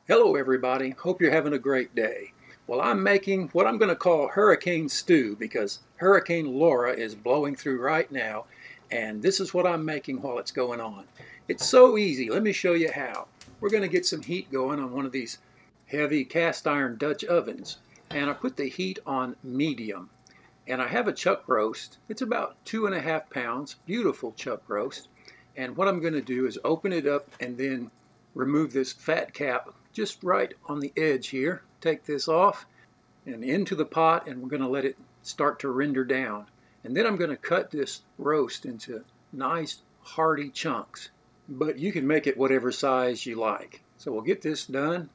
Hello everybody, hope you're having a great day. Well, I'm making what I'm going to call hurricane stew because Hurricane Laura is blowing through right now, and this is what I'm making while it's going on. It's so easy. Let me show you how. We're going to get some heat going on one of these heavy cast iron Dutch ovens, and I put the heat on medium. And I have a chuck roast. It's about 2.5 pounds, beautiful chuck roast. And what I'm going to do is open it up and then remove this fat cap just right on the edge here. Take this off and into the pot, and we're going to let it start to render down. And then I'm going to cut this roast into nice hearty chunks. But you can make it whatever size you like. So we'll get this done,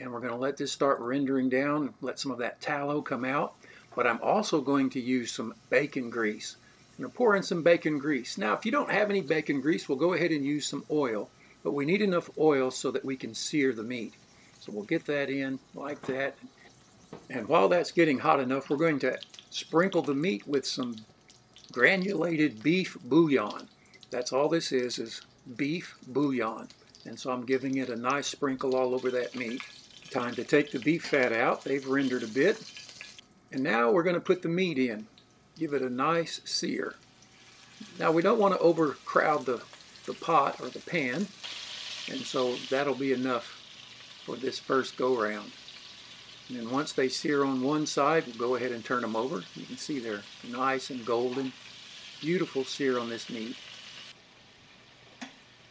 and we're going to let this start rendering down, let some of that tallow come out. But I'm also going to use some bacon grease. I'm going to pour in some bacon grease. Now, if you don't have any bacon grease, we'll go ahead and use some oil. But we need enough oil so that we can sear the meat. So we'll get that in like that. And while that's getting hot enough, we're going to sprinkle the meat with some granulated beef bouillon. That's all this is beef bouillon. And so I'm giving it a nice sprinkle all over that meat. Time to take the beef fat out. They've rendered a bit. And now we're going to put the meat in. Give it a nice sear. Now we don't want to overcrowd the pot or the pan. And so that'll be enough for this first go round. And then once they sear on one side, we'll go ahead and turn them over. You can see they're nice and golden. Beautiful sear on this meat.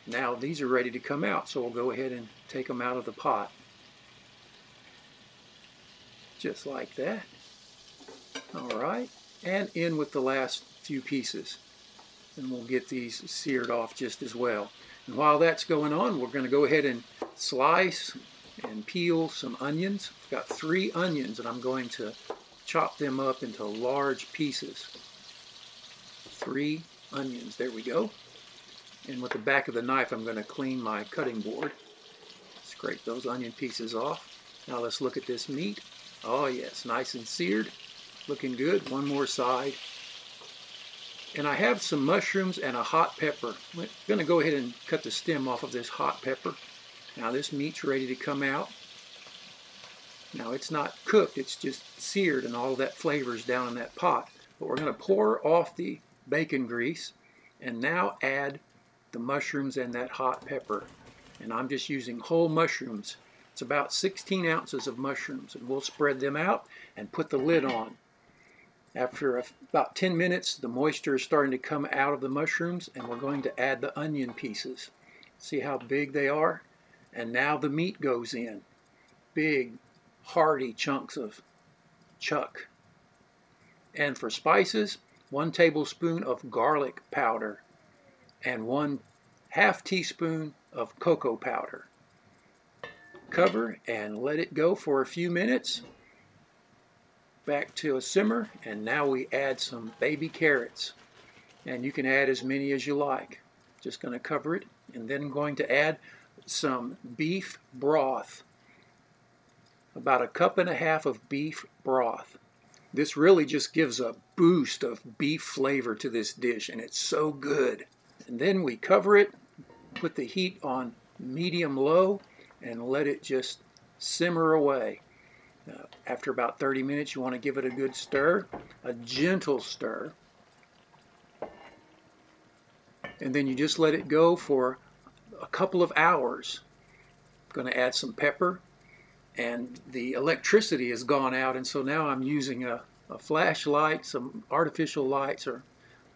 Now these are ready to come out, so we'll go ahead and take them out of the pot. Just like that. Alright, and in with the last few pieces. And we'll get these seared off just as well. And while that's going on, we're going to go ahead and slice and peel some onions. I've got 3 onions, and I'm going to chop them up into large pieces. 3 onions, there we go. And with the back of the knife, I'm going to clean my cutting board. Scrape those onion pieces off. Now let's look at this meat. Oh yes, nice and seared. Looking good. One more side. And I have some mushrooms and a hot pepper. I'm going to go ahead and cut the stem off of this hot pepper. Now this meat's ready to come out. Now it's not cooked, it's just seared and all of that flavor's down in that pot. But we're going to pour off the bacon grease and now add the mushrooms and that hot pepper. And I'm just using whole mushrooms. It's about 16 ounces of mushrooms, and we'll spread them out and put the lid on. After about 10 minutes, the moisture is starting to come out of the mushrooms, and we're going to add the onion pieces. See how big they are? And now the meat goes in. Big, hearty chunks of chuck. And for spices, 1 tablespoon of garlic powder and 1/2 teaspoon of cocoa powder. Cover and let it go for a few minutes. Back to a simmer, and now we add some baby carrots. And you can add as many as you like. Just going to cover it, and then I'm going to add some beef broth. About 1.5 cups of beef broth. This really just gives a boost of beef flavor to this dish, and it's so good. And then we cover it, put the heat on medium-low, and let it just simmer away. After about 30 minutes, you want to give it a good stir, a gentle stir. And then you just let it go for a couple of hours. I'm going to add some pepper, and the electricity has gone out, and so now I'm using a flashlight, some artificial lights, or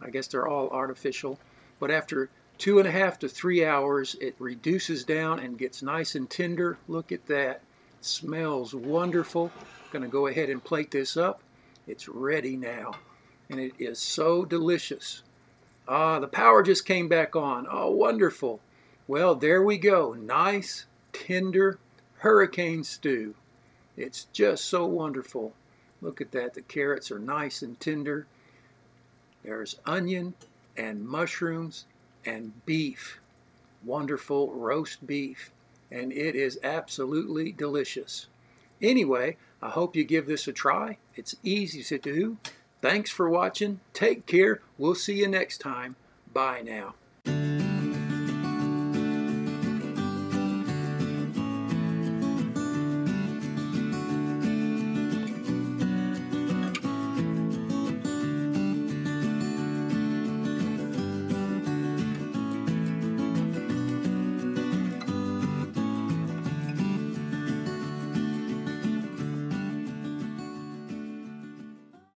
I guess they're all artificial. But after 2.5 to 3 hours, it reduces down and gets nice and tender. Look at that. It smells wonderful. I'm going to go ahead and plate this up. It's ready now, and it is so delicious. Ah, the power just came back on. Oh, wonderful. Well, there we go. Nice, tender hurricane stew. It's just so wonderful. Look at that. The carrots are nice and tender. There's onion and mushrooms and beef. Wonderful roast beef. And it is absolutely delicious. Anyway, I hope you give this a try. It's easy to do. Thanks for watching. Take care. We'll see you next time. Bye now.